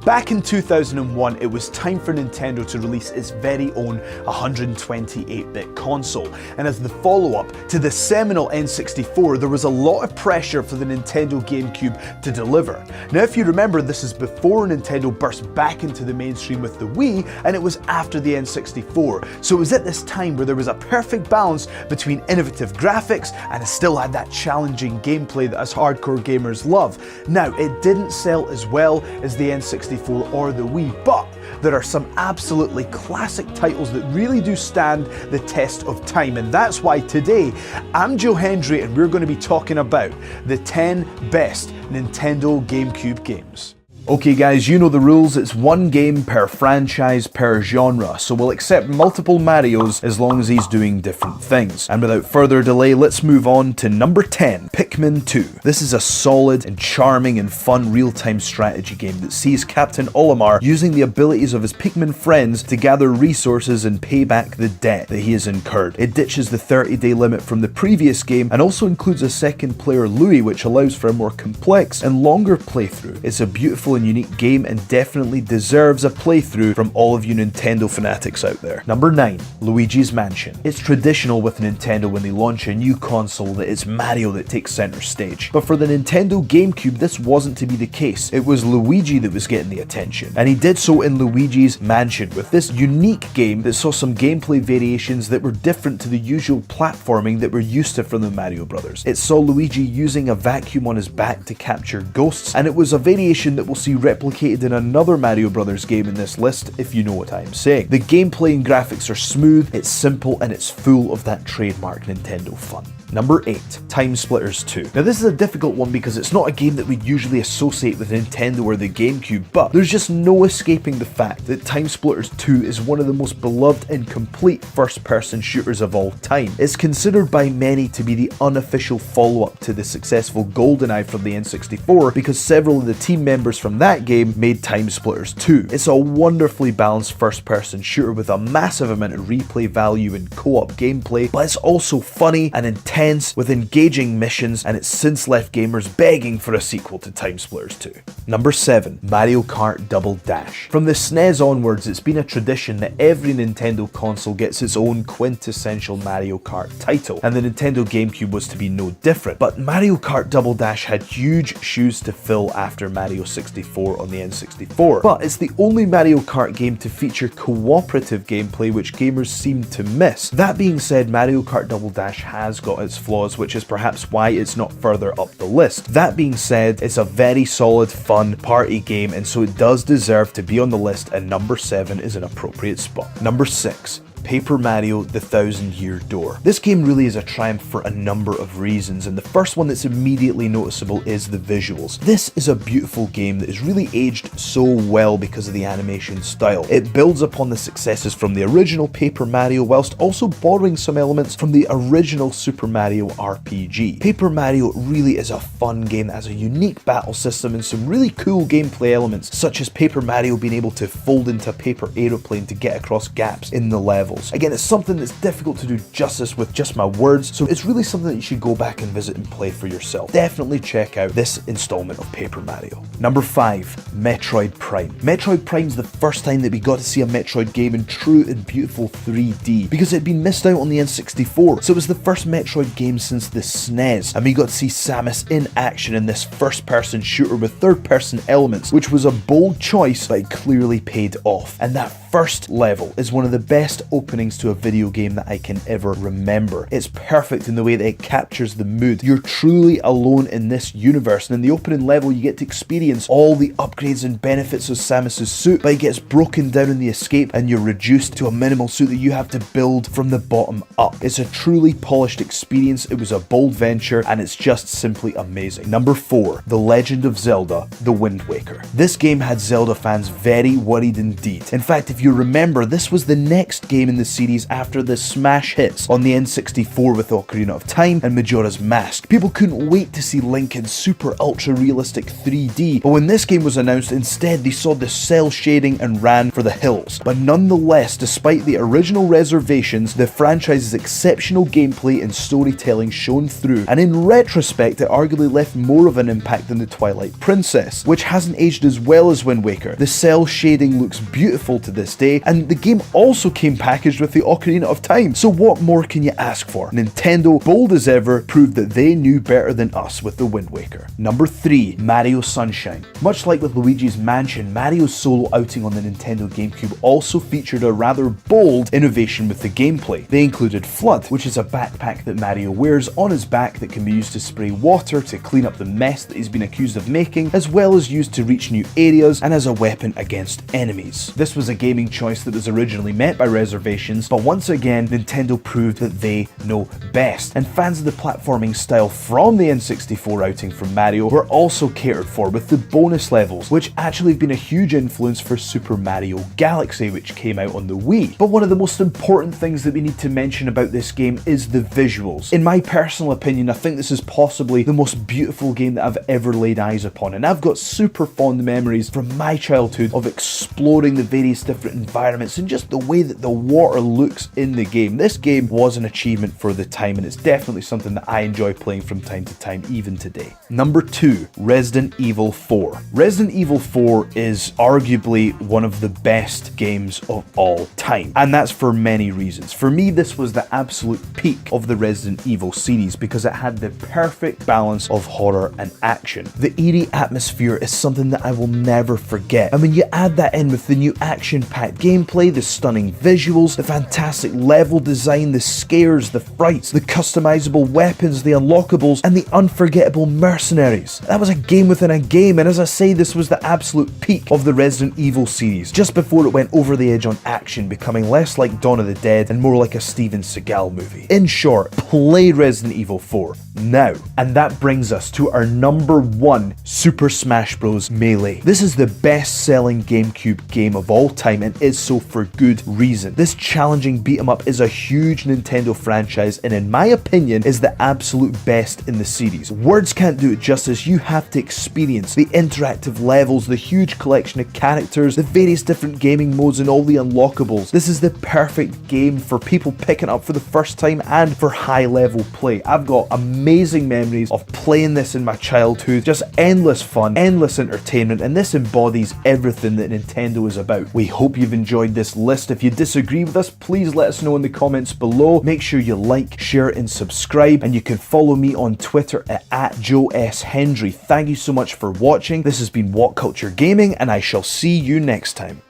Back in 2001, it was time for Nintendo to release its very own 128-bit console, and as the follow-up to the seminal N64, there was a lot of pressure for the Nintendo GameCube to deliver. Now, if you remember, this is before Nintendo burst back into the mainstream with the Wii, and it was after the N64, so it was at this time where there was a perfect balance between innovative graphics and it still had that challenging gameplay that us hardcore gamers love. Now, it didn't sell as well as the N64 or the Wii, but there are some absolutely classic titles that really do stand the test of time, and that's why today I'm Joe Hendry and we're going to be talking about the 10 best Nintendo GameCube games. Okay guys, you know the rules, it's one game per franchise per genre, so we'll accept multiple Marios as long as he's doing different things. And without further delay, let's move on to number 10, Pikmin 2. This is a solid and charming and fun real-time strategy game that sees Captain Olimar using the abilities of his Pikmin friends to gather resources and pay back the debt that he has incurred. It ditches the 30-day limit from the previous game and also includes a second player Louis, which allows for a more complex and longer playthrough. It's a beautiful and unique game and definitely deserves a playthrough from all of you Nintendo fanatics out there. Number 9, Luigi's Mansion. It's traditional with Nintendo when they launch a new console that it's Mario that takes center stage. But for the Nintendo GameCube, this wasn't to be the case. It was Luigi that was getting the attention. And he did so in Luigi's Mansion with this unique game that saw some gameplay variations that were different to the usual platforming that we're used to from the Mario Brothers. It saw Luigi using a vacuum on his back to capture ghosts, and it was a variation that we'll see replicated in another Mario Brothers game in this list, if you know what I'm saying. The gameplay and graphics are smooth, it's simple, and it's full of that trademark Nintendo fun. Number 8, Time Splitters 2. Now this is a difficult one because it's not a game that we'd usually associate with Nintendo or the GameCube, but there's just no escaping the fact that Time Splitters 2 is one of the most beloved and complete first-person shooters of all time. It's considered by many to be the unofficial follow-up to the successful GoldenEye from the N64 because several of the team members from that game made Time Splitters 2. It's a wonderfully balanced first-person shooter with a massive amount of replay value and co-op gameplay, but it's also funny and intense with engaging missions, and it's since left gamers begging for a sequel to Time Splitters 2. Number 7, Mario Kart Double Dash. From the SNES onwards, it's been a tradition that every Nintendo console gets its own quintessential Mario Kart title, and the Nintendo GameCube was to be no different. But Mario Kart Double Dash had huge shoes to fill after Mario 64 on the N64, but it's the only Mario Kart game to feature cooperative gameplay, which gamers seem to miss. That being said, Mario Kart Double Dash has got its flaws, which is perhaps why it's not further up the list. That being said, it's a very solid, fun party game, and so it does deserve to be on the list, and number 7 is an appropriate spot. Number 6, Paper Mario: The Thousand-Year Door. This game really is a triumph for a number of reasons, and the first one that's immediately noticeable is the visuals. This is a beautiful game that is really aged so well because of the animation style. It builds upon the successes from the original Paper Mario whilst also borrowing some elements from the original Super Mario RPG. Paper Mario really is a fun game that has a unique battle system and some really cool gameplay elements, such as Paper Mario being able to fold into a paper aeroplane to get across gaps in the level. Again, it's something that's difficult to do justice with just my words, so it's really something that you should go back and visit and play for yourself. Definitely check out this installment of Paper Mario. Number 5, Metroid Prime. Metroid Prime's the first time that we got to see a Metroid game in true and beautiful 3D, because it had been missed out on the N64, so it was the first Metroid game since the SNES, and we got to see Samus in action in this first-person shooter with third-person elements, which was a bold choice, but it clearly paid off. And that first level is one of the best openings to a video game that I can ever remember. It's perfect in the way that it captures the mood. You're truly alone in this universe, and in the opening level you get to experience all the upgrades and benefits of Samus's suit, but it gets broken down in the escape and you're reduced to a minimal suit that you have to build from the bottom up. It's a truly polished experience, it was a bold venture, and it's just simply amazing. Number 4, The Legend of Zelda: The Wind Waker. This game had Zelda fans very worried indeed. In fact, if you you remember, this was the next game in the series after the smash hits on the N64 with Ocarina of Time and Majora's Mask. People couldn't wait to see Link in super ultra realistic 3D, but when this game was announced, instead they saw the cell shading and ran for the hills. But nonetheless, despite the original reservations, the franchise's exceptional gameplay and storytelling shone through, and in retrospect it arguably left more of an impact than the Twilight Princess, which hasn't aged as well as Wind Waker. The cell shading looks beautiful to this day, and the game also came packaged with the Ocarina of Time, so what more can you ask for? Nintendo, bold as ever, proved that they knew better than us with the Wind Waker. Number 3. Mario Sunshine. Much like with Luigi's Mansion, Mario's solo outing on the Nintendo GameCube also featured a rather bold innovation with the gameplay. They included Flood, which is a backpack that Mario wears on his back that can be used to spray water to clean up the mess that he's been accused of making, as well as used to reach new areas and as a weapon against enemies. This was a gaming choice that was originally met by reservations, but once again Nintendo proved that they know best, and fans of the platforming style from the N64 outing from Mario were also catered for with the bonus levels, which actually have been a huge influence for Super Mario Galaxy, which came out on the Wii. But one of the most important things that we need to mention about this game is the visuals. In my personal opinion, I think this is possibly the most beautiful game that I've ever laid eyes upon, and I've got super fond memories from my childhood of exploring the various different environments and just the way that the water looks in the game. This game was an achievement for the time, and it's definitely something that I enjoy playing from time to time, even today. Number 2. Resident Evil 4. Resident Evil 4 is arguably one of the best games of all time, and that's for many reasons. For me, this was the absolute peak of the Resident Evil series because it had the perfect balance of horror and action. The eerie atmosphere is something that I will never forget, and when you add that in with the new action-packed gameplay, the stunning visuals, the fantastic level design, the scares, the frights, the customizable weapons, the unlockables, and the unforgettable mercenaries. That was a game within a game, and as I say, this was the absolute peak of the Resident Evil series, just before it went over the edge on action, becoming less like Dawn of the Dead and more like a Steven Seagal movie. In short, play Resident Evil 4 now. And that brings us to our number 1, Super Smash Bros. Melee. This is the best-selling GameCube game of all time, and is so for good reason. This challenging beat-em-up is a huge Nintendo franchise, and in my opinion is the absolute best in the series. Words can't do it justice. You have to experience the interactive levels, the huge collection of characters, the various different gaming modes, and all the unlockables. This is the perfect game for people picking up for the first time and for high-level play. I've got amazing memories of playing this in my childhood, just endless fun, endless entertainment, and this embodies everything that Nintendo is about. We hope you've enjoyed this list. If you disagree with us, please let us know in the comments below. Make sure you like, share, and subscribe, and you can follow me on Twitter at @JoeSHendry. Thank you so much for watching. This has been What Culture Gaming, and I shall see you next time.